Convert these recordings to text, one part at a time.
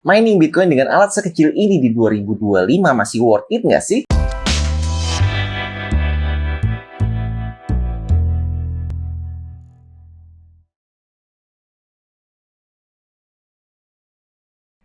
Mining Bitcoin dengan alat sekecil ini di 2025 masih worth it nggak sih?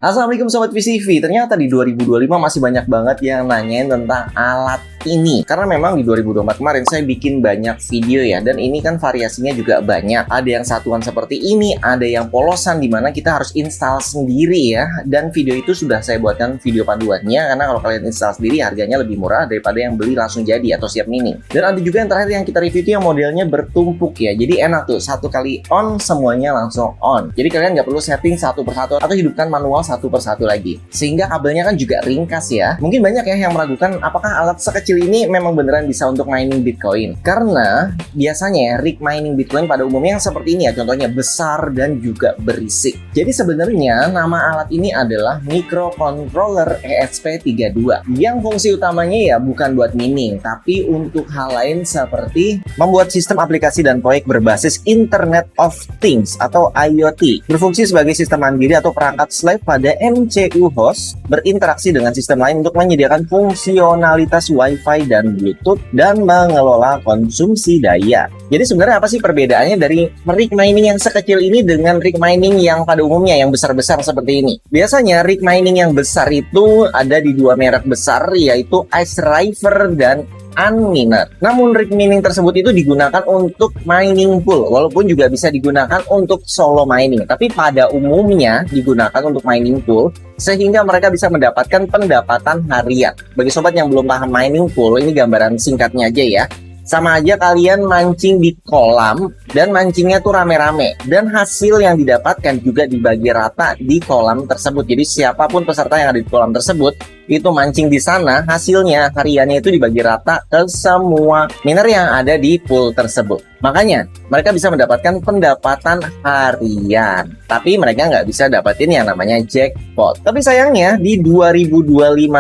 Assalamualaikum Sobat VCV. Ternyata di 2025 masih banyak banget yang nanyain tentang alat ini. Karena memang di 2024 kemarin saya bikin banyak video ya. Dan ini kan variasinya juga banyak. Ada yang satuan seperti ini, ada yang polosan dimana kita harus install sendiri ya. Dan video itu sudah saya buatkan video panduannya. Karena kalau kalian install sendiri harganya lebih murah daripada yang beli langsung jadi atau siap mining. Dan ada juga yang terakhir yang kita review itu yang modelnya bertumpuk ya. Jadi enak tuh, satu kali on semuanya langsung on. Jadi kalian nggak perlu setting satu persatu atau hidupkan manual satu persatu lagi, sehingga kabelnya kan juga ringkas ya. Mungkin banyak ya yang meragukan apakah alat sekecil ini memang beneran bisa untuk mining Bitcoin, karena biasanya ya rig mining Bitcoin pada umumnya yang seperti ini ya, contohnya besar dan juga berisik. Jadi sebenarnya nama alat ini adalah microcontroller ESP32 yang fungsi utamanya ya bukan buat mining, tapi untuk hal lain seperti membuat sistem aplikasi dan proyek berbasis Internet of Things atau IoT, berfungsi sebagai sistem mandiri atau perangkat slave pada MCU host, berinteraksi dengan sistem lain untuk menyediakan fungsionalitas Wi-Fi dan Bluetooth dan mengelola konsumsi daya. Jadi sebenarnya apa sih perbedaannya dari rig mining yang sekecil ini dengan rig mining yang pada umumnya yang besar-besar seperti ini? Biasanya rig mining yang besar itu ada di dua merek besar, yaitu Ice River dan Unminer. Namun rig mining tersebut itu digunakan untuk mining pool, walaupun juga bisa digunakan untuk solo mining, tapi pada umumnya digunakan untuk mining pool sehingga mereka bisa mendapatkan pendapatan harian. Bagi sobat yang belum paham mining pool, ini gambaran singkatnya aja ya. Sama aja kalian mancing di kolam dan mancingnya tuh rame-rame, dan hasil yang didapatkan juga dibagi rata di kolam tersebut. Jadi siapapun peserta yang ada di kolam tersebut itu mancing di sana, hasilnya hariannya itu dibagi rata ke semua miner yang ada di pool tersebut. Makanya mereka bisa mendapatkan pendapatan harian, tapi mereka nggak bisa dapetin yang namanya jackpot. Tapi sayangnya di 2025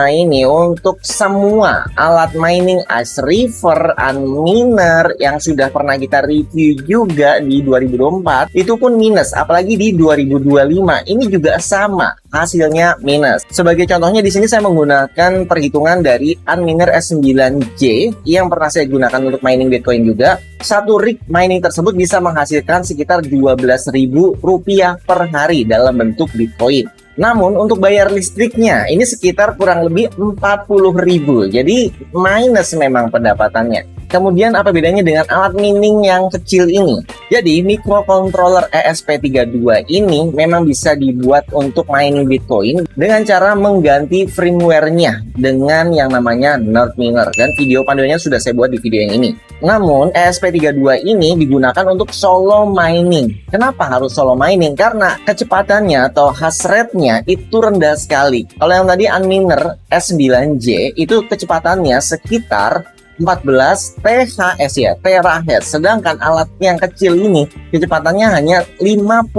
ini untuk semua alat mining Ice River, Unminer yang sudah pernah kita review juga di 2024 itu pun minus. Apalagi di 2025 ini juga sama, hasilnya minus. Sebagai contohnya di sini saya menggunakan perhitungan dari Unminer S9J yang pernah saya gunakan untuk mining Bitcoin juga. Satu rig mining tersebut bisa menghasilkan sekitar Rp12.000 per hari dalam bentuk Bitcoin. Namun untuk bayar listriknya ini sekitar kurang lebih Rp40.000. Jadi minus memang pendapatannya. Kemudian apa bedanya dengan alat mining yang kecil ini? Jadi microcontroller ESP32 ini memang bisa dibuat untuk mining Bitcoin dengan cara mengganti firmware-nya dengan yang namanya Nerdminer, dan video panduannya sudah saya buat di video yang ini. Namun ESP32 ini digunakan untuk solo mining. Kenapa harus solo mining? Karena kecepatannya atau hash rate-nya itu rendah sekali. Kalau yang tadi Unminer S9J itu kecepatannya sekitar 14 THz ya, terahertz. Sedangkan alat yang kecil ini kecepatannya hanya 55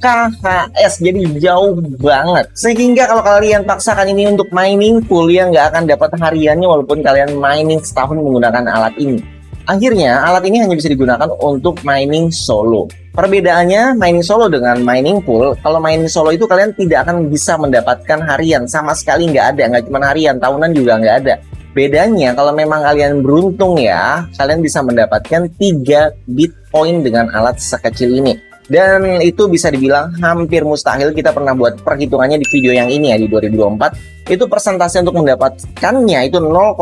kHz, jadi jauh banget. Sehingga kalau kalian paksakan ini untuk mining pool, ya nggak akan dapat hariannya walaupun kalian mining setahun menggunakan alat ini. Akhirnya alat ini hanya bisa digunakan untuk mining solo. Perbedaannya mining solo dengan mining pool, kalau mining solo itu kalian tidak akan bisa mendapatkan harian, sama sekali nggak ada, nggak cuma harian, tahunan juga nggak ada. Bedanya kalau memang kalian beruntung ya, kalian bisa mendapatkan 3 Bitcoin dengan alat sekecil ini. Dan itu bisa dibilang hampir mustahil. Kita pernah buat perhitungannya di video yang ini ya, di 2024. Itu persentase untuk mendapatkannya itu 0,000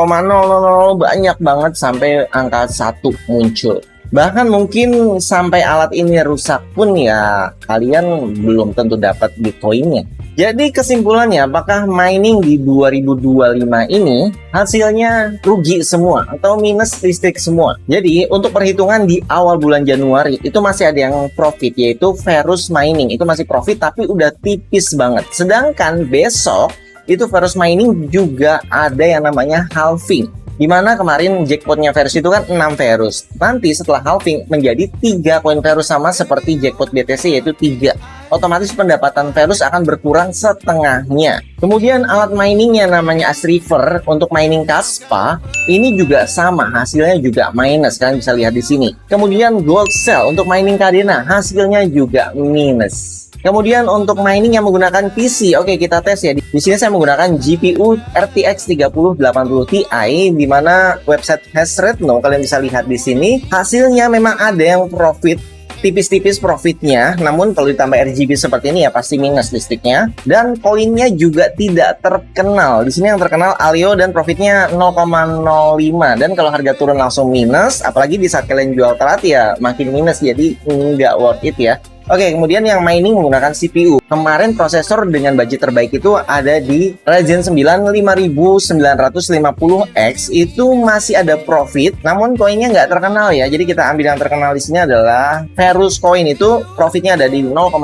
banyak banget sampai angka 1 muncul. Bahkan mungkin sampai alat ini rusak pun ya kalian belum tentu dapat Bitcoinnya. Jadi kesimpulannya, apakah mining di 2025 ini hasilnya rugi semua atau minus listrik semua? Jadi untuk perhitungan di awal bulan Januari itu masih ada yang profit, yaitu Verus Mining. Itu masih profit tapi udah tipis banget. Sedangkan besok itu Verus Mining juga ada yang namanya halving, dimana kemarin jackpotnya Verus itu kan 6 Verus. Nanti setelah halving menjadi 3 koin Verus, sama seperti jackpot BTC yaitu 3. Otomatis pendapatan Verus akan berkurang setengahnya. Kemudian alat mining yang namanya Ice River untuk mining Kaspa ini juga sama, hasilnya juga minus, kalian bisa lihat di sini. Kemudian Gold Cell untuk mining Kadena hasilnya juga minus. Kemudian untuk mining yang menggunakan PC, oke kita tes ya. Di sini saya menggunakan GPU RTX 3080 Ti, di mana website Hashredno kalian bisa lihat di sini. Hasilnya memang ada yang profit, tipis-tipis profitnya, namun kalau ditambah RGB seperti ini ya pasti minus listriknya. Dan koinnya juga tidak terkenal. Di sini yang terkenal Aleo dan profitnya 0,05. Dan kalau harga turun langsung minus, apalagi di saat kalian jual telat ya makin minus, jadi nggak worth it ya. Oke, kemudian yang mining menggunakan CPU. Kemarin prosesor dengan budget terbaik itu ada di Ryzen 9 5950X, itu masih ada profit, namun koinnya nggak terkenal ya. Jadi kita ambil yang terkenal di sini adalah Verus Coin, itu profitnya ada di 0,15.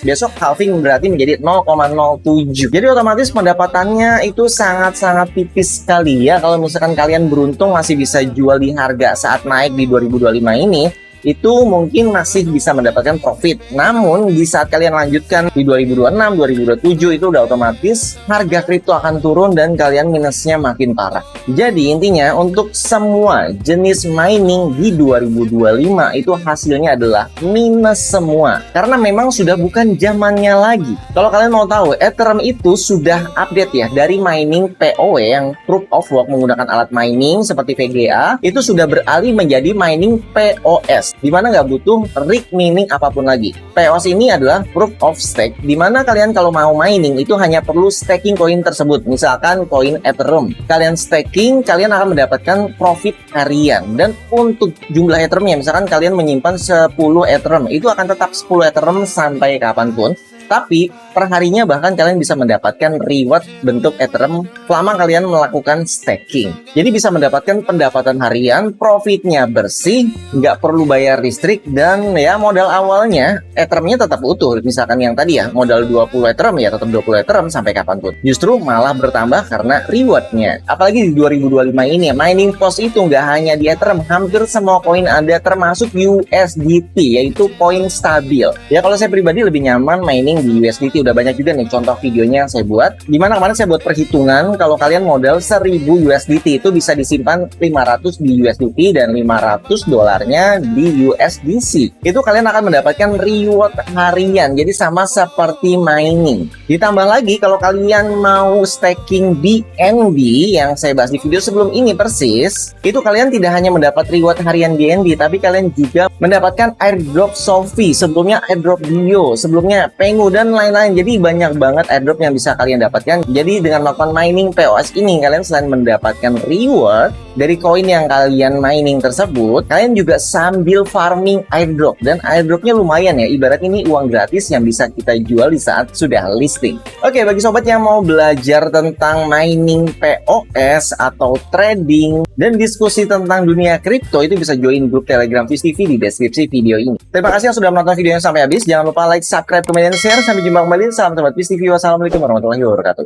Besok halving berarti menjadi 0,07. Jadi otomatis pendapatannya itu sangat-sangat tipis sekali ya. Kalau misalkan kalian beruntung masih bisa jual di harga saat naik di 2025 ini, itu mungkin masih bisa mendapatkan profit. Namun di saat kalian lanjutkan di 2026, 2027 itu udah otomatis harga kripto akan turun dan kalian minusnya makin parah. Jadi intinya untuk semua jenis mining di 2025 itu hasilnya adalah minus semua. Karena memang sudah bukan zamannya lagi. Kalau kalian mau tahu, Ethereum itu sudah update ya dari mining PoW yang Proof of Work menggunakan alat mining seperti VGA, itu sudah beralih menjadi mining POS, di mana nggak butuh rig mining apapun lagi. POS ini adalah proof of stake, di mana kalian kalau mau mining itu hanya perlu staking koin tersebut. Misalkan koin Ethereum, kalian staking, kalian akan mendapatkan profit harian. Dan untuk jumlah Ethereum ya, misalkan kalian menyimpan 10 Ethereum, itu akan tetap 10 Ethereum sampai kapanpun. Tapi perharinya bahkan kalian bisa mendapatkan reward bentuk Ethereum selama kalian melakukan staking. Jadi bisa mendapatkan pendapatan harian, profitnya bersih, nggak perlu bayar listrik, dan ya modal awalnya Ethereumnya tetap utuh. Misalkan yang tadi ya, modal 20 Ethereum ya tetap 20 Ethereum sampai kapanpun. Justru malah bertambah karena rewardnya. Apalagi di 2025 ini ya, mining post itu nggak hanya di Ethereum, hampir semua koin ada, termasuk USDT, yaitu koin stabil. Ya kalau saya pribadi lebih nyaman mining di USDT. Udah banyak juga nih contoh videonya yang saya buat, dimana kemarin saya buat perhitungan kalau kalian modal 1000 USDT itu bisa disimpan 500 di USDT dan 500 dolarnya di USDC. Itu kalian akan mendapatkan reward harian, jadi sama seperti mining. Ditambah lagi kalau kalian mau staking BNB yang saya bahas di video sebelum ini persis, itu kalian tidak hanya mendapat reward harian BNB, tapi kalian juga mendapatkan airdrop Sophie, sebelumnya airdrop Dio, sebelumnya Pengu, dan lain-lain. Jadi banyak banget airdrop yang bisa kalian dapatkan. Jadi dengan melakukan mining POS ini, kalian selain mendapatkan reward dari koin yang kalian mining tersebut, kalian juga sambil farming airdrop. Dan airdropnya lumayan ya, ibarat ini uang gratis yang bisa kita jual di saat sudah listing. Oke, bagi sobat yang mau belajar tentang mining POS atau trading dan diskusi tentang dunia kripto, itu bisa join grup Telegram Viz TV di deskripsi video ini. Terima kasih yang sudah menonton videonya sampai habis. Jangan lupa like, subscribe, komen, dan share. Sampai jumpa kembali. Salam sobat Viz TV. Wassalamualaikum warahmatullahi wabarakatuh.